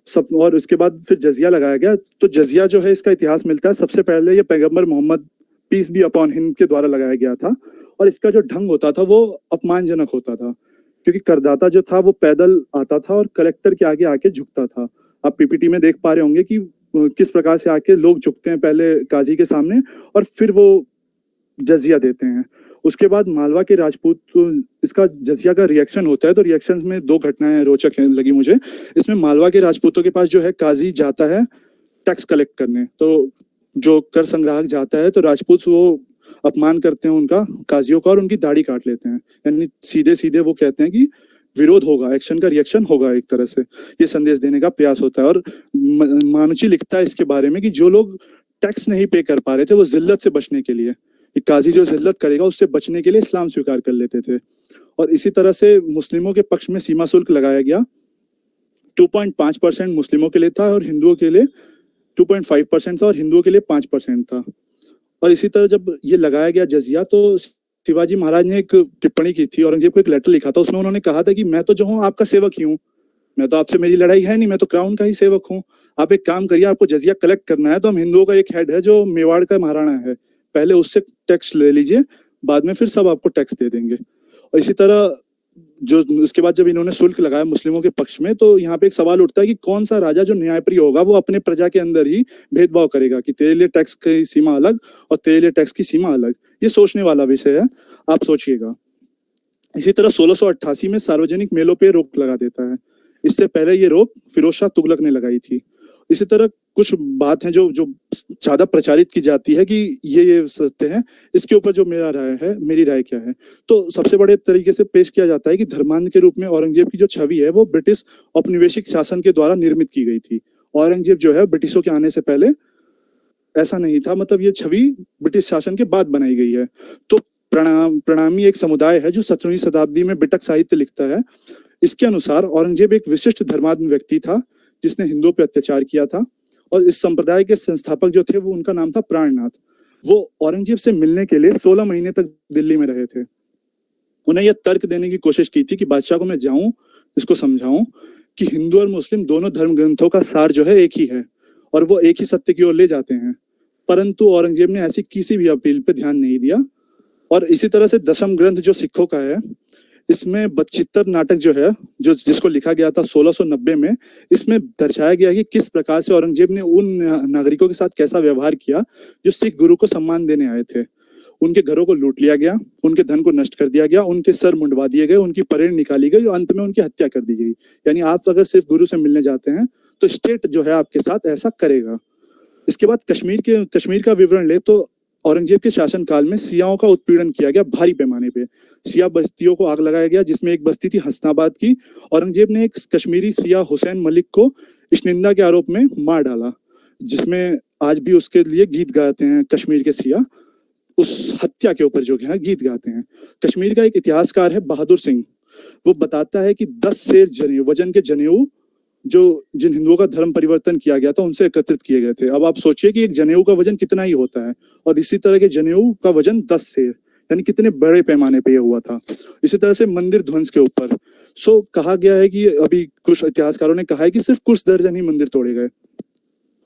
सब। और उसके बाद फिर जजिया लगाया गया। तो जजिया जो है, इसका इतिहास मिलता है सबसे पहले ये पैगंबर Muhammad peace be upon him के द्वारा लगाया गया था। और इसका जो ढंग होता था वो अपमानजनक होता था क्योंकि करदाता जो था वो पैदल आता था और कलेक्टर के आगे आके झुकता था। आप पीपीटी में देख पा रहे होंगे कि किस प्रकार से आके लोग झुकते हैं पहले काजी के सामने और फिर वो जजिया देते हैं। उसके बाद मालवा के राजपूत, इसका जजिया का रिएक्शन होता है। तो रिएक्शन में 2 घटनाएं रोचक लगी मुझे। इसमें मालवा के राजपूतों के पास जो है काजी जाता है टैक्स कलेक्ट करने, तो जो कर संग्राहक जाता है तो राजपूत वो अपमान करते हैं उनका, काजियों का, और उनकी दाढ़ी काट लेते हैं। यानी सीधे सीधे वो कहते हैं कि विरोध होगा, एक्शन का रिएक्शन होगा, एक तरह से ये संदेश देने का प्रयास होता है। और मानुची लिखता है इसके बारे में कि जो लोग टैक्स नहीं पे कर पा रहे थे वो जिल्लत से बचने के लिए, काजी जो जिल्लत करेगा उससे बचने के लिए इस्लाम स्वीकार कर लेते थे। और इसी तरह से मुस्लिमों के पक्ष में सीमा शुल्क लगाया गया। 2.5% मुस्लिमों के लिए था और हिंदुओं के लिए 2.5% था और हिंदुओं के लिए 5% था। और इसी तरह जब ये लगाया गया जजिया, तो शिवाजी महाराज ने एक टिप्पणी की थी, औरंगजेब को एक लेटर लिखा था, उसमें उन्होंने कहा था कि मैं तो जो हूँ आपका सेवक ही हूँ, मैं तो आपसे, मेरी लड़ाई है नहीं, मैं तो क्राउन का ही सेवक हूँ। आप एक काम करिए, आपको जजिया कलेक्ट करना है तो हम हिंदुओं का एक हेड है जो मेवाड़ का महाराणा है, पहले उससे टैक्स ले लीजिए, बाद में फिर सब आपको टैक्स दे देंगे। और इसी तरह जो उसके बाद जब इन्होंने शुल्क लगाया मुस्लिमों के पक्ष में, तो यहाँ पे एक सवाल उठता है कि कौन सा राजा जो न्यायप्रिय होगा वो अपने प्रजा के अंदर ही भेदभाव करेगा कि तेरे लिए टैक्स की सीमा अलग और तेरे लिए टैक्स की सीमा अलग। ये सोचने वाला विषय है, आप सोचिएगा। इसी तरह 1688 में सार्वजनिक मेलों पे रोक लगा देता है। इससे पहले ये रोक फिरोज शाह तुगलक ने लगाई थी। इसी तरह कुछ बात है जो जो ज्यादा प्रचारित की जाती है कि ये सत्य है, इसके ऊपर जो मेरा राय है, मेरी राय क्या है, तो सबसे बड़े तरीके से पेश किया जाता है कि धर्मांध के रूप में औरंगजेब की जो छवि है वो ब्रिटिश औपनिवेशिक शासन के द्वारा निर्मित की गई थी। औरंगजेब जो है ब्रिटिशों के आने से पहले ऐसा नहीं था, मतलब ये छवि ब्रिटिश शासन के बाद बनाई गई है। तो प्रणामी एक समुदाय है जो 17वीं शताब्दी में बिटक साहित्य लिखता है। इसके अनुसार औरंगजेब एक विशिष्ट धर्मात्म व्यक्ति था जिसने हिंदुओं पर अत्याचार किया था, और इस संप्रदाय के संस्थापक जो थे वो, उनका नाम था प्राणनाथ। वो औरंगजेब से मिलने के लिए 16 महीने तक दिल्ली में रहे थे। उन्हें यह तर्क देने की कोशिश की थी कि बादशाह को मैं जाऊं, इसको समझाऊं कि हिंदू और मुस्लिम दोनों धर्म ग्रंथों का सार जो है एक ही है और वो एक ही सत्य की ओर ले जाते हैं। परंतु औरंगजेब ने ऐसी किसी भी अपील पे ध्यान नहीं दिया। और इसी तरह से दशम ग्रंथ जो सिखों का है, इसमें बचित्तर नाटक जो है, जो जिसको लिखा गया था 1690 में, इसमें दर्शाया गया कि किस प्रकार से औरंगजेब ने उन नागरिकों के साथ कैसा व्यवहार किया जो सिख गुरु को सम्मान देने आए थे। उनके घरों को लूट लिया गया, उनके धन को नष्ट कर दिया गया, उनके सर मुंडवा दिए गए, उनकी परेड निकाली गई और अंत में उनकी हत्या कर दी गई। यानी आप अगर सिर्फ गुरु से मिलने जाते हैं तो स्टेट जो है आपके साथ ऐसा करेगा। इसके बाद कश्मीर का विवरण ले तो औरंगजेब के शासनकाल में सियाओं का उत्पीड़न किया गया भारी पैमाने पे। सिया बस्तियों को आग लगाया गया, जिसमें एक बस्ती थी हसनाबाद की। औरंगजेब ने एक कश्मीरी सिया हुसैन मलिक को इश्निंदा के आरोप में मार डाला, जिसमें आज भी उसके लिए गीत गाते हैं कश्मीर के सिया, उस हत्या के ऊपर जो है गीत गाते हैं। कश्मीर का एक इतिहासकार है बहादुर सिंह, वो बताता है कि 10 सेर जनेऊ वजन के जनेऊ जो जिन हिंदुओं का धर्म परिवर्तन किया गया था उनसे एकत्रित किए गए थे। अब आप सोचिए कि एक जनेऊ का वजन कितना ही होता है, और इसी तरह के जनेऊ का वजन 10 सेर, यानी कितने बड़े पैमाने पे ये हुआ था। इसी तरह से मंदिर ध्वंस के ऊपर कहा गया है कि अभी कुछ इतिहासकारों ने कहा है कि सिर्फ कुछ दर्जन ही मंदिर तोड़े गए।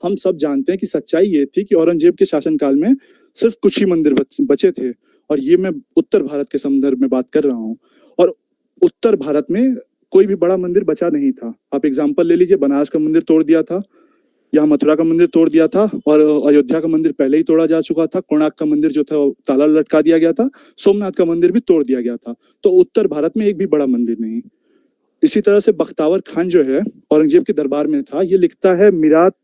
हम सब जानते हैं कि सच्चाई ये थी कि औरंगजेब के शासनकाल में सिर्फ कुछ ही मंदिर बचे थे, और ये मैं उत्तर भारत के संदर्भ में बात कर रहा हूँ। और उत्तर भारत में कोई भी बड़ा मंदिर बचा नहीं था। आप एग्जाम्पल ले लीजिए, बनारस का मंदिर तोड़ दिया था, यहाँ मथुरा का मंदिर तोड़ दिया था, और अयोध्या का मंदिर पहले ही तोड़ा जा चुका था। कोणार्क का मंदिर जो था ताला लटका दिया गया था, सोमनाथ का मंदिर भी तोड़ दिया गया था। तो उत्तर भारत में एक भी बड़ा मंदिर नहीं। इसी तरह से बख्तावर खान जो है औरंगजेब के दरबार में था, ये लिखता है मिरात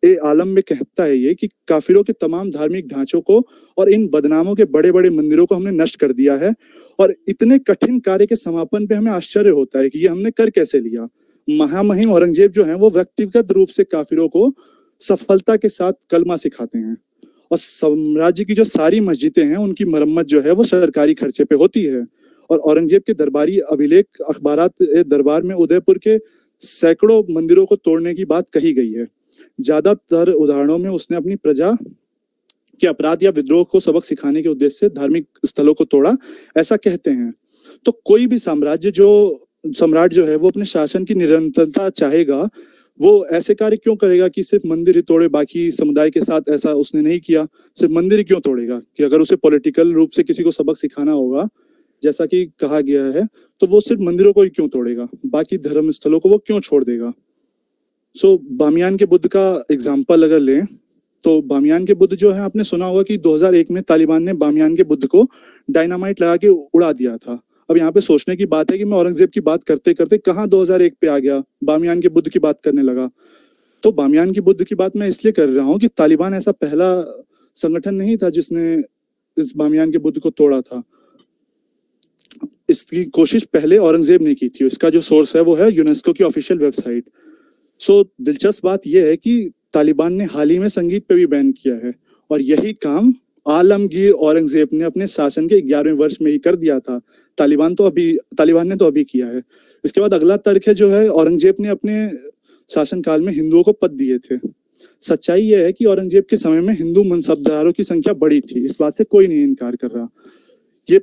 ए आलम में कहता है ये कि काफिरों के तमाम धार्मिक ढांचों को और इन बदनामों के बड़े बड़े मंदिरों को हमने नष्ट कर दिया है, और इतने कठिन कार्य के समापन पे हमें आश्चर्य होता है कि ये हमने कर कैसे लिया। महामहिम औरंगजेब जो है वो व्यक्तिगत रूप से काफिरों को सफलता के साथ कलमा सिखाते हैं, और साम्राज्य की जो सारी मस्जिदें हैं उनकी मरम्मत जो है वो सरकारी खर्चे पे होती है। और औरंगजेब के दरबारी अभिलेख अखबारात दरबार में उदयपुर के सैकड़ों मंदिरों को तोड़ने की बात कही गई है। ज्यादातर उदाहरणों में उसने अपनी प्रजा के अपराध या विद्रोह को सबक सिखाने के उद्देश्य से धार्मिक स्थलों को तोड़ा, ऐसा कहते हैं। तो कोई भी सम्राट जो है वो अपने शासन की निरंतरता चाहेगा, वो ऐसे कार्य क्यों करेगा कि सिर्फ मंदिर ही तोड़े, बाकी समुदाय के साथ ऐसा उसने नहीं किया। सिर्फ मंदिर ही क्यों तोड़ेगा? कि अगर उसे पॉलिटिकल रूप से किसी को सबक सिखाना होगा, जैसा कि कहा गया है, तो वो सिर्फ मंदिरों को ही क्यों तोड़ेगा, बाकी धर्म स्थलों को वो क्यों छोड़ देगा? बामियान के बुद्ध का एग्जाम्पल अगर लें तो बामियान के बुद्ध जो है, आपने सुना होगा कि 2001 में तालिबान ने बामियान के बुद्ध को डायनामाइट लगा के उड़ा दिया था। अब यहाँ पे सोचने की बात है कि मैं औरंगजेब की बात करते करते कहाँ 2001 पे आ गया, बामियान के बुद्ध की बात करने लगा। तो बामियान के बुद्ध की बात मैं इसलिए कर रहा हूँ कि तालिबान ऐसा पहला संगठन नहीं था जिसने इस बामियान के बुद्ध को तोड़ा था। इसकी कोशिश पहले औरंगजेब ने की थी। इसका जो सोर्स है वो है यूनेस्को की ऑफिशियल वेबसाइट। दिलचस्प बात यह है कि तालिबान ने हाल ही में संगीत पे भी बैन किया है, और यही काम आलमगीर औरंगजेब ने अपने शासन के 11वें वर्ष में ही कर दिया था। तालिबान ने तो अभी किया है। इसके बाद अगला तर्क है जो है, औरंगजेब ने अपने शासनकाल में हिंदुओं को पद दिए थे। सच्चाई यह है कि औरंगजेब के समय में हिंदू मनसबदारों की संख्या बड़ी थी, इस बात से कोई नहीं इनकार कर रहा। ये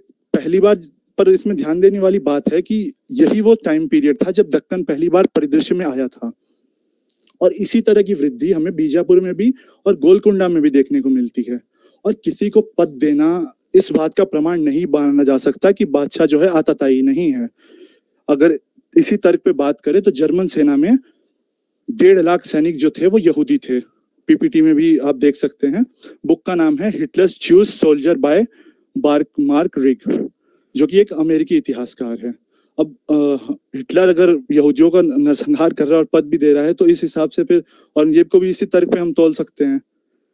पर इसमें ध्यान देने वाली बात है कि यही वो टाइम पीरियड था जब दक्कन पहली बार परिदृश्य में आया था, और इसी तरह की वृद्धि हमें बीजापुर में भी और गोलकुंडा में भी देखने को मिलती है। और किसी को पद देना इस बात का प्रमाण नहीं माना जा सकता कि बादशाह जो है आताताई नहीं है। अगर इसी तर्क पे बात करें तो जर्मन सेना में 1.5 लाख सैनिक जो थे वो यहूदी थे। पीपीटी में भी आप देख सकते हैं। बुक का नाम है Hitler's juice soldier bye mark rig, जो कि एक अमेरिकी इतिहासकार है। अब हिटलर अगर यहूदियों का नरसंहार कर रहा है और पद भी दे रहा है, तो इस हिसाब से फिर औरंगजेब को भी इसी तर्क पे हम तोल सकते हैं।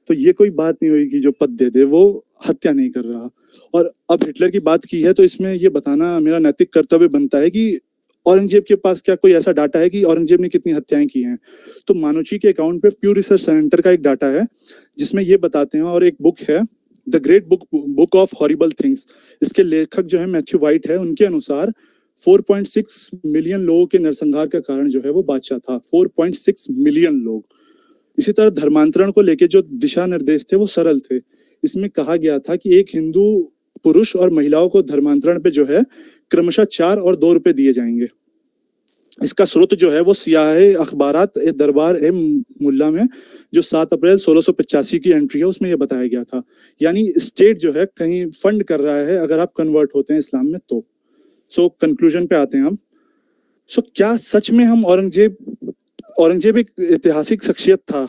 तो ये कोई बात नहीं हुई कि जो पद दे दे वो हत्या नहीं कर रहा। और अब हिटलर की बात की है तो इसमें ये बताना मेरा नैतिक कर्तव्य बनता है कि औरंगजेब के पास क्या कोई ऐसा डाटा है कि औरंगजेब ने कितनी हत्याएं की हैं। तो मानुची के अकाउंट पे प्यू रिसर्च सेंटर का एक डाटा है जिसमें ये बताते हैं, और एक बुक है the great book of horrible things, इसके लेखक जो है मैथ्यू वाइट है। उनके अनुसार 4.6 मिलियन लोगों के नरसंहार का कारण जो है वो बादशाह था। 4.6 मिलियन लोग। इसी तरह धर्मांतरण को लेके जो दिशा निर्देश थे वो सरल थे। इसमें कहा गया था कि एक हिंदू पुरुष और महिलाओं को धर्मांतरण पे जो है क्रमशः 4 और 2 रुपए दिए जाएंगे। इसका स्रोत जो है वो सियाहे अखबारात ए दरबार ए मुल्ला में जो 7 अप्रैल 1685 की एंट्री है उसमें ये बताया गया था। यानी स्टेट जो है कहीं फंड कर रहा है अगर आप कन्वर्ट होते हैं इस्लाम में तो। सो कंक्लूजन पे आते हैं हम। सो क्या सच में हम औरंगजेब एक ऐतिहासिक शख्सियत था,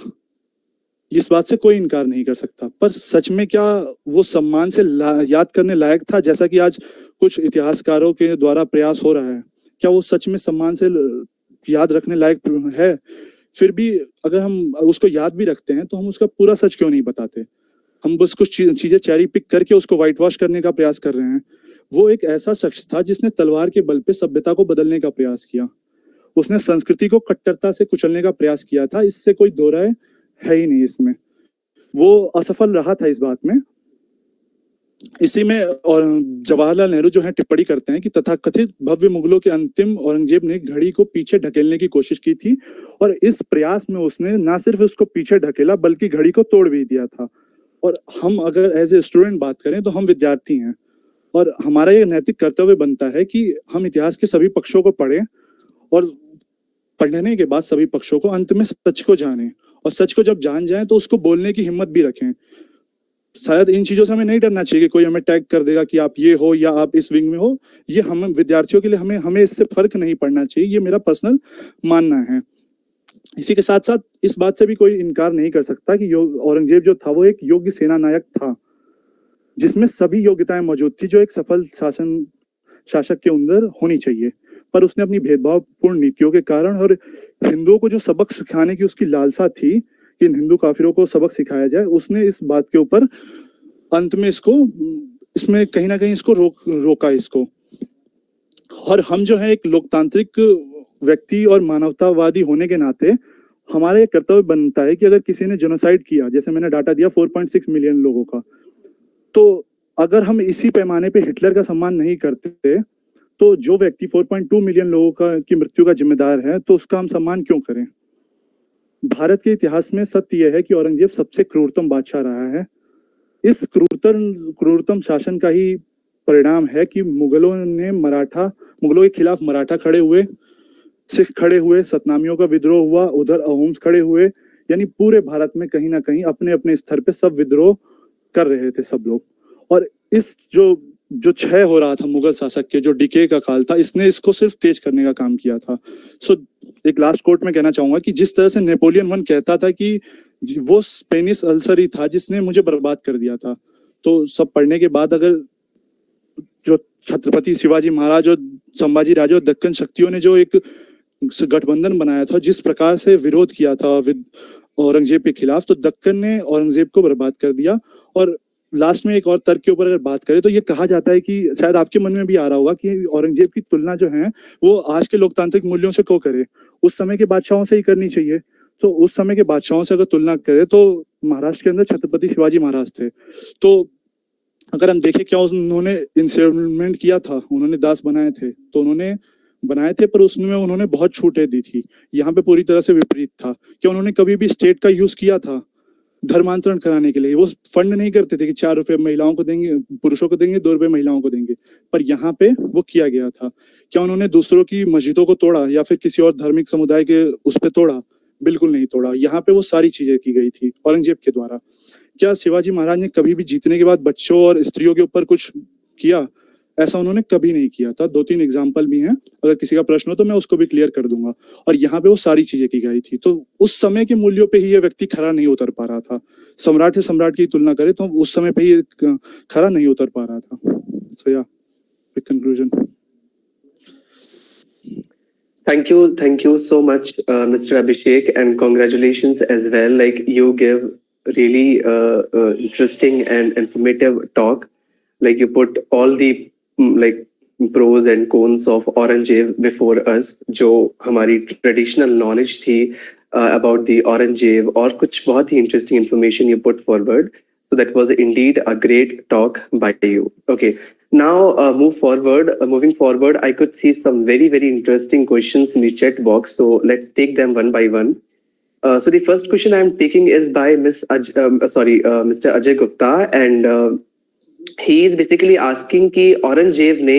इस बात से कोई इनकार नहीं कर सकता, पर सच में क्या वो सम्मान से याद करने लायक था जैसा कि आज कुछ इतिहासकारों के द्वारा प्रयास हो रहा है? क्या वो सच में सम्मान से याद रखने लायक है? फिर भी अगर हम उसको याद भी रखते हैं तो हम उसका पूरा सच क्यों नहीं बताते? हम बस कुछ चीजें चेरी पिक करके उसको व्हाइट वॉश करने का प्रयास कर रहे हैं। वो एक ऐसा शख्स था जिसने तलवार के बल पे सभ्यता को बदलने का प्रयास किया। उसने संस्कृति को कट्टरता से कुचलने का प्रयास किया था, इससे कोई दो राय है ही नहीं इसमें। वो असफल रहा था इस बात में। इसी में और जवाहरलाल नेहरू जो है टिप्पणी करते हैं कि तथाकथित भव्य मुगलों के अंतिम औरंगजेब ने घड़ी को पीछे ढकेलने की कोशिश की थी, और इस प्रयास में उसने ना सिर्फ उसको पीछे ढकेला बल्कि घड़ी को तोड़ भी दिया था। और हम अगर एज ए स्टूडेंट बात करें तो हम विद्यार्थी हैं, और हमारा ये नैतिक कर्तव्य बनता है कि हम इतिहास के सभी पक्षों को पढ़ें, और पढ़ने के बाद सभी पक्षों को अंत में सच को जानें, और सच को जब जान जाएं तो उसको बोलने की हिम्मत भी रखें। शायद इन चीजों से हमें नहीं डरना चाहिए कि कोई हमें टैग कर देगा कि आप ये हो या आप इस विंग में हो। ये हम विद्यार्थियों के लिए हमें इससे फर्क नहीं पड़ना चाहिए, ये मेरा पर्सनल मानना है। इसी के साथ साथ इस बात से भी कोई इनकार नहीं कर सकता कि औरंगजेब जो था वो एक योग्य सेना नायक था, जिसमें सभी योग्यताएं मौजूद थी जो एक सफल शासक के अंदर होनी चाहिए। पर उसने अपनी भेदभावपूर्ण नीतियों के कारण और हिंदुओं को जो सबक सिखाने की उसकी लालसा थी कि हिंदू काफिरों को सबक सिखाया जाए, उसने इस बात के ऊपर अंत में इसमें कहीं ना कहीं इसको रोका इसको। और हम जो है एक लोकतांत्रिक व्यक्ति और मानवतावादी होने के नाते हमारा ये कर्तव्य बनता है कि अगर किसी ने जेनोसाइड किया, जैसे मैंने डाटा दिया 4.6 मिलियन लोगों का, तो अगर हम इसी पैमाने पे हिटलर का सम्मान नहीं करते तो जो व्यक्ति 4.2 मिलियन लोगों की मृत्यु का जिम्मेदार है तो उसका हम सम्मान क्यों करें? भारत के इतिहास में सत्य यह है कि औरंगजेब सबसे क्रूरतम बादशाह रहा है। इस क्रूरतम शासन का ही परिणाम है कि मुगलों के खिलाफ मराठा खड़े हुए, सिख खड़े हुए, सतनामियों का विद्रोह हुआ, उधर अहोम्स खड़े हुए। यानी पूरे भारत में कहीं ना कहीं अपने अपने स्तर पे सब विद्रोह कर रहे थे सब लोग। और इस जो क्षय हो रहा था मुगल शासक के, जो डिके का काल था, इसने इसको सिर्फ तेज करने का काम किया था। सो एक लास्ट कोट में कहना चाहूंगा कि जिस तरह से नेपोलियन वन कहता था कि वो स्पेनिश अल्सर ही था जिसने मुझे बर्बाद कर दिया था, तो सब पढ़ने के बाद अगर जो छत्रपति शिवाजी महाराज और संभाजी राजे और दक्कन शक्तियों ने जो एक गठबंधन बनाया था, जिस प्रकार से विरोध किया था औरंगजेब के खिलाफ, तो दक्कन ने औरंगजेब को बर्बाद कर दिया। और लास्ट में एक और तर्क के ऊपर अगर बात करें तो ये कहा जाता है कि शायद आपके मन में भी आ रहा होगा कि औरंगजेब की तुलना जो है वो आज के लोकतांत्रिक मूल्यों से क्यों करे, उस समय के बादशाहों से ही करनी चाहिए। तो उस समय के बादशाहों से अगर तुलना करें तो महाराष्ट्र के अंदर छत्रपति शिवाजी महाराज थे। तो अगर हम देखें क्या उन्होंने इंसेटलमेंट किया था, उन्होंने दास बनाए थे, तो उन्होंने बनाए थे पर उसमें उन्होंने बहुत छूटें दी थी। यहाँ पे पूरी तरह से विपरीत था। क्या उन्होंने कभी भी स्टेट का यूज किया था? धर्मांतरण कराने के लिए। वो फंड नहीं करते थे कि 4 रुपए महिलाओं को देंगे, पुरुषों को देंगे, 2 रुपए महिलाओं को देंगे, पर यहाँ पे वो किया गया था। क्या उन्होंने दूसरों की मस्जिदों को तोड़ा या फिर किसी और धार्मिक समुदाय के उस पे तोड़ा? बिल्कुल नहीं तोड़ा। यहाँ पे वो सारी चीजें की गई थी औरंगजेब के द्वारा। क्या शिवाजी महाराज ने कभी भी जीतने के बाद बच्चों और स्त्रियों के ऊपर कुछ किया? ऐसा उन्होंने कभी नहीं किया था। 2-3 एग्जाम्पल भी हैं, अगर किसी का प्रश्न हो तो मैं उसको भी क्लियर कर दूंगा। और यहाँ पे वो सारी चीजें की गई थी। तो उस समय के मूल्यों पे ही ये व्यक्ति खरा नहीं उतर पा रहा था। सम्राट से सम्राट की तुलना करें तो उस समय पे ही खरा नहीं उतर पा रहा था। सो या conclusion. Thank you so much, Mr. Abhishek, and congratulations as well. Like you give really interesting and informative talk. Like you put all the like pros and cons of Aurangzeb before us, जो हमारी traditional knowledge थी about the Aurangzeb, और कुछ बहुत ही interesting information you put forward. So that was indeed a great talk by you. Okay. Now, moving forward, I could see some very, very interesting questions in the chat box. So let's take them one by one. So the first question I'm taking is by Mr. Ajay Gupta, and he is basically asking कि औरंगजेब ने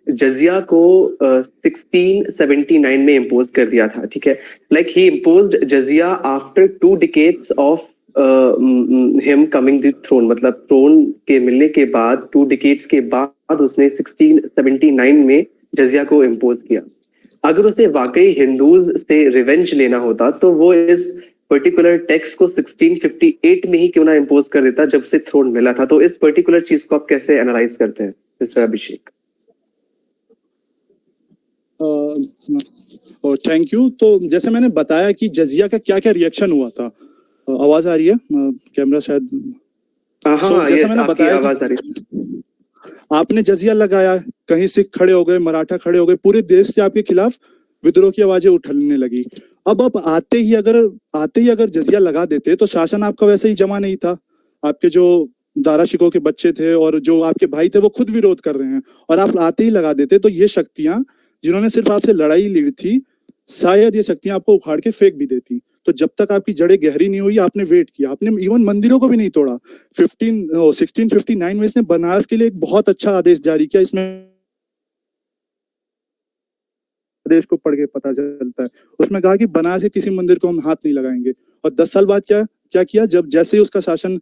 जजिया को 1679 में impose कर दिया था, ठीक है? Like he imposed जजिया after 2 decades of him coming the throne, मतलब थ्रोन के मिलने के बाद 2 decades के बाद उसने 1679 में जजिया को इम्पोज किया। अगर उसे वाकई हिंदूज से रिवेंज लेना होता तो वो इस पर्टिकुलर टेक्स्ट को 1658 में ही क्यों ना इम्पोज कर देता जब से थ्रोन मिला था। तो इस पर्टिकुलर चीज को आप कैसे एनालाइज करते हैं, मिस्टर अभिषेक? Thank you. तो जैसे मैंने बताया कि जजिया का क्या क्या रिएक्शन हुआ था। आवाज आ रही है? कैमरा शायद जैसे मैंने बताया आवाज आ रही है। आपने जजिया लगाया, कहीं सिख खड़े हो गए, मराठा खड़े हो गए, पूरे देश से आपके खिलाफ विद्रोह की आवाजें उठने लगी। अब आते ही अगर जजिया लगा देते तो शासन आपका वैसे ही जमा नहीं था। आपके जो दारा शिकोह के बच्चे थे और जो आपके भाई थे वो खुद विरोध कर रहे हैं, और आप आते ही लगा देते तो ये शक्तियां जिन्होंने सिर्फ आपसे लड़ाई लड़ी थी, शायद ये शक्तियां आपको उखाड़ के फेंक भी देती। तो जब तक आपकी जड़ें गहरी नहीं हुई आपने वेट किया, आपने इवन मंदिरों को भी नहीं तोड़ा। 1659 में इसने बनारस के लिए एक बहुत अच्छा आदेश जारी किया। इसमें आदेश को पढ़ के पता चलता है, उसमें कहा कि बनारस के किसी मंदिर को हम हाथ नहीं लगाएंगे। और 10 साल बाद क्या किया, जब जैसे ही उसका शासन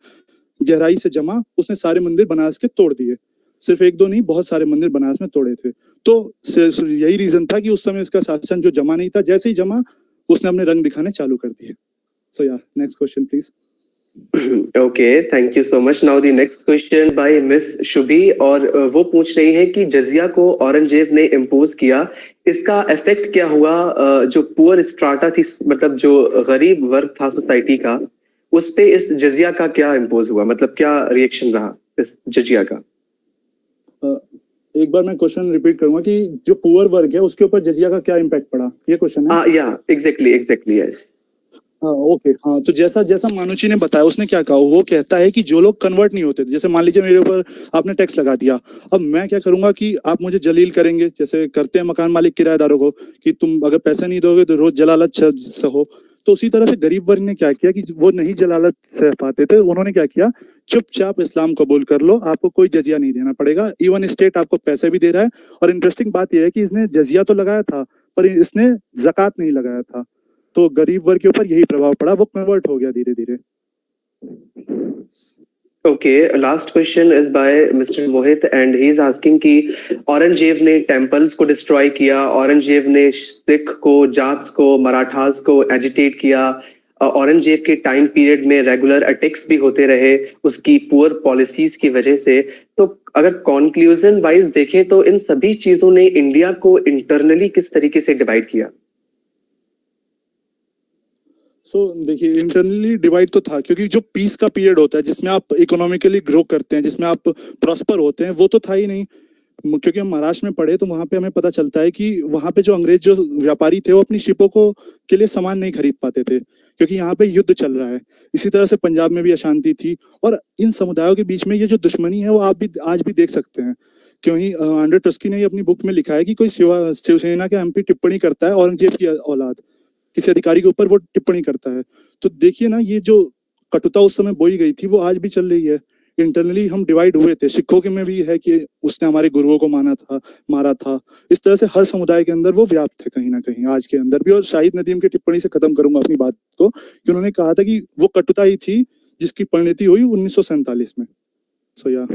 गहराई से जमा, उसने सारे मंदिर बनारस के तोड़ दिए। सिर्फ 1-2 नहीं, बहुत सारे मंदिर बनारस में तोड़े थे। तो यही रीजन था कि उस समय उसका शासन जो जमा नहीं था, जैसे ही जमा उसने अपने रंग दिखाने चालू कर दिए। सो या next question please. Okay, thank you so much. Now the next question by Miss Shubhi, और वो पूछ रही है कि जजिया को औरंगजेब ने इम्पोज किया, इसका इफेक्ट क्या हुआ जो पुअर स्ट्राटा थी, मतलब जो गरीब वर्ग था सोसाइटी का, उस पे इस जजिया का क्या इम्पोज हुआ, मतलब क्या रिएक्शन रहा इस जजिया का? एक बार मैं क्वेश्चन रिपीट करूंगा कि जो पुअर वर्ग है उसके ऊपर जजिया का क्या इम्पैक्ट पड़ा, ये क्वेश्चन है? या एग्जैक्टली यस। ओके हाँ, तो जैसा मानुची ने बताया, उसने क्या कहा, वो कहता है कि जो लोग कन्वर्ट नहीं होते, जैसे मान लीजिए मेरे ऊपर आपने टैक्स लगा दिया, अब मैं क्या करूंगा कि आप मुझे जलील करेंगे, जैसे करते हैं मकान मालिक किराएदारों को कि तुम अगर पैसे नहीं दोगे तो रोज जलालत सहो। तो उसी तरह से गरीब वर्ग ने क्या किया कि वो नहीं जलालत सह पाते थे, उन्होंने क्या किया, चुपचाप इस्लाम कबूल कर लो, आपको कोई जजिया नहीं देना पड़ेगा, इवन स्टेट आपको पैसे भी दे रहा है। और इंटरेस्टिंग बात यह है कि इसने जजिया तो लगाया था पर इसने ज़कात नहीं लगाया था, तो गरीब वर्ग के ऊपर यही प्रभाव पड़ा, वो कन्वर्ट हो गया धीरे धीरे। Okay, last question is by Mr. Mohit, and he is asking कि औरंगजेब ने टेम्पल्स को डिस्ट्रॉय किया, औरंगजेब ने सिख को, जाट्स को, मराठास को एजिटेट किया, औरंगजेब के टाइम पीरियड में रेगुलर अटैक्स भी होते रहे उसकी पुअर पॉलिसीज की वजह से। तो अगर कंक्लूजन वाइज देखें तो इन सभी चीजों ने इंडिया को इंटरनली किस तरीके से डिवाइड किया? देखिए, इंटरनली डिवाइड तो था, क्योंकि जो पीस का पीरियड होता है जिसमें आप इकोनॉमिकली ग्रो करते हैं, जिसमें आप प्रॉस्पर होते हैं, वो तो था ही नहीं। क्योंकि हम महाराष्ट्र में पढ़े तो वहां पे हमें पता चलता है कि वहां पे जो अंग्रेज जो व्यापारी थे वो अपनी शिपों को के लिए सामान नहीं खरीद पाते थे, क्योंकि यहाँ पे युद्ध चल रहा है। इसी तरह से पंजाब में भी अशांति थी, और इन समुदायों के बीच में ये जो दुश्मनी है वो आप भी आज भी देख सकते हैं। क्योंकि आंड्रे टस्की ने अपनी बुक में लिखा है कि कोई शिवसेना के एमपी टिप्पणी करता है औरंगजेब की औलाद किसी अधिकारी के ऊपर, वो टिप्पणी करता है। तो देखिए ना, ये जो कटुता उस समय बोई गई थी वो आज भी चल रही है। इंटरनली हम डिवाइड हुए थे, सिखों के में भी है कि उसने हमारे गुरुओं को मारा था। इस तरह से हर समुदाय के अंदर वो व्याप्त है कहीं ना कहीं आज के अंदर भी। और शाहिद नदीम की टिप्पणी से खत्म करूंगा अपनी बात को कि उन्होंने कहा था कि वो कटुता ही थी जिसकी परिणति हुई 1947 में। सो या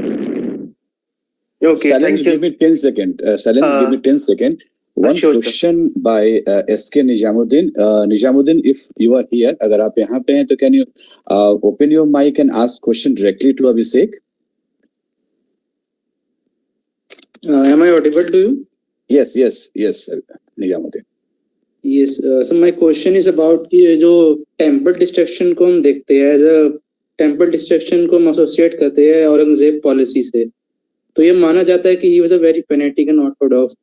Okay, Salim, thank give you. me 10 seconds. Salim, give me 10 seconds. One Sure, sir. question by SK Nijamuddin. Nijamuddin, if you are here, अगर आप यहाँ पे हैं तो can you open your mic and ask question directly to Abhishek? Am I audible to you? Yes, Nijamuddin. Yes. So my question is about कि ये जो temple destruction को हम देखते हैं एज अ टेम्पल डिस्ट्रक्शन को हम एसोसिएट करते हैं औरंगजेब पॉलिसी से, तो ये माना जाता है कि he was a very fanatic and Orthodox.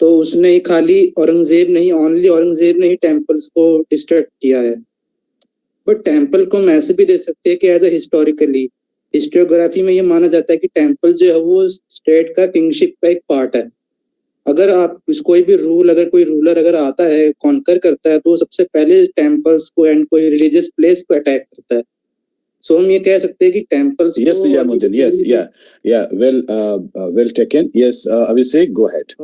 तो उसने ही खाली औरंगजेब नहीं, ओनली औरंगजेब ने ही टेम्पल्स को डिस्ट्रक्ट किया है। बट टेम्पल को हम ऐसे भी देख सकते हैं कि एज अ हिस्टोरिकली हिस्टोग्राफी में ये माना जाता है कि टेम्पल जो है वो स्टेट का किंगशिप का एक पार्ट है। अगर आप कोई भी रूलर अगर आता है, कॉन्कर करता है, तो वो सबसे पहले टेम्पल्स को एंड कोई रिलीजियस प्लेस को अटैक करता है। सो हम ये कह सकते हैं कि temples Yes, Nijamuddin. Yes, yeah. Well taken. Yes, Abhishek, go ahead.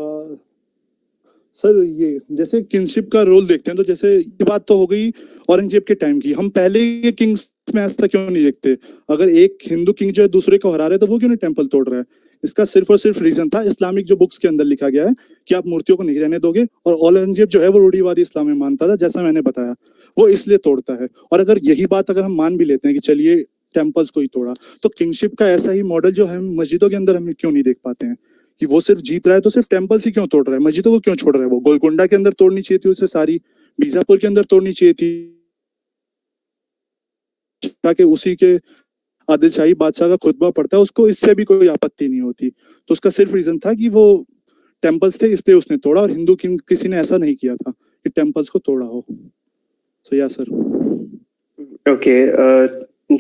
Sir ये जैसे किंगशिप का रोल देखते हैं तो जैसे ये बात तो हो गई औरंगजेब के टाइम की। हम पहले के किंग्स में ऐसा क्यों नहीं देखते? अगर एक हिंदू किंग जो है दूसरे को हरा रहा है तो वो क्यों नहीं टेंपल तोड़ रहा है? इसका सिर्फ और सिर्फ रीजन था इस्लामिक जो बुक्स के अंदर लिखा गया है कि आप मूर्तियों को नहीं रहने दोगे। और औरंगजेब जो है वो रूढ़िवादी इस्लाम में मानता था, जैसा मैंने बताया, वो इसलिए तोड़ता है। और अगर यही बात अगर हम मान भी लेते हैं कि चलिए टेम्पल्स को ही तोड़ा, तो किंगशिप का ऐसा ही मॉडल जो हम मस्जिदों के अंदर हमें क्यों नहीं देख पाते हैं कि वो सिर्फ जीत रहा है तो सिर्फ टेम्पल्स ही क्यों तोड़ रहा है, मस्जिदों को क्यों छोड़ रहा है? वो गोलकोंडा के अंदर तोड़नी चाहिए थी उसे सारी, बीजापुर के अंदर तोड़नी चाहिए थी, ताकि उसी के आदिलशाही बादशाह का खुतबा पड़ता है उसको इससे भी कोई आपत्ति नहीं होती। तो उसका सिर्फ रीजन था कि वो टेम्पल्स थे इसलिए उसने तोड़ा, और हिंदू किंग किसी ने ऐसा नहीं किया था कि टेम्पल्स को तोड़ा हो। सो या sir. Okay,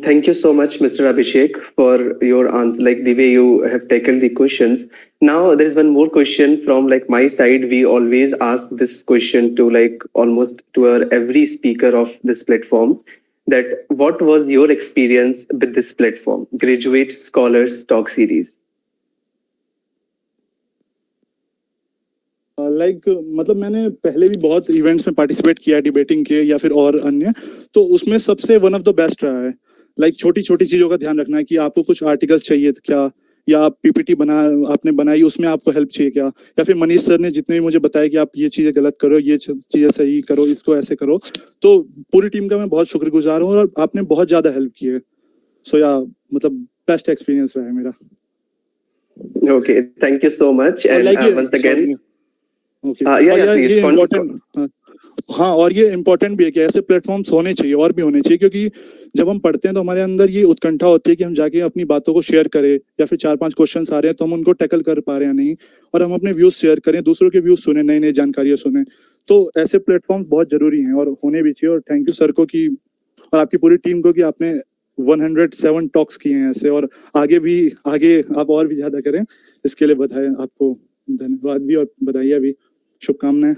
thank you so much, Mr. Abhishek, for your answer, like the way you have taken the questions. Now, there is one more question from like my side. We always ask this question to like almost to our every speaker of this platform, that what was your experience with this platform, Graduate Scholars Talk Series? मतलब मैंने पहले भी बहुत events में participate किया, debating के या फिर और अन्य, तो उसमें सबसे वन ऑफ द बेस्ट रहा है। छोटी छोटी चीजों का ध्यान रखना है कि आपको कुछ आर्टिकल्स चाहिए क्या, या आप पीपीटी आपने बनाई उसमें आपको हेल्प चाहिए क्या, या फिर मनीष सर ने जितने भी मुझे बताया कि आप ये चीजें गलत करो, ये चीजें सही करो, इसको ऐसे करो, तो पूरी टीम का मैं बहुत शुक्रगुजार हूँ और आपने बहुत ज्यादा हेल्प की है। सो या मतलब बेस्ट एक्सपीरियंस रहा है मेरा। Okay, thank you so much. And once again, ये इम्पोर्टेंट, हाँ, और ये इम्पोर्टेंट भी है कि ऐसे प्लेटफॉर्म्स होने चाहिए और भी होने चाहिए, क्योंकि जब हम पढ़ते हैं तो हमारे अंदर ये उत्कंठा होती है कि हम जाके अपनी बातों को शेयर करें, या फिर 4-5 क्वेश्चंस आ रहे हैं तो हम उनको टैकल कर पा रहे हैं नहीं, और हम अपने व्यूज शेयर करें, दूसरों के व्यूज सुने, नई नई जानकारियां सुने। तो ऐसे प्लेटफॉर्म्स बहुत जरूरी हैं और होने भी चाहिए। और थैंक यू सर को कि और आपकी पूरी टीम को कि आपने 107 टॉक्स किए हैं ऐसे, और आगे आप और भी ज्यादा करें। इसके लिए बधाई, आपको धन्यवाद भी और बधाइयाँ भी, शुभकामनाएं।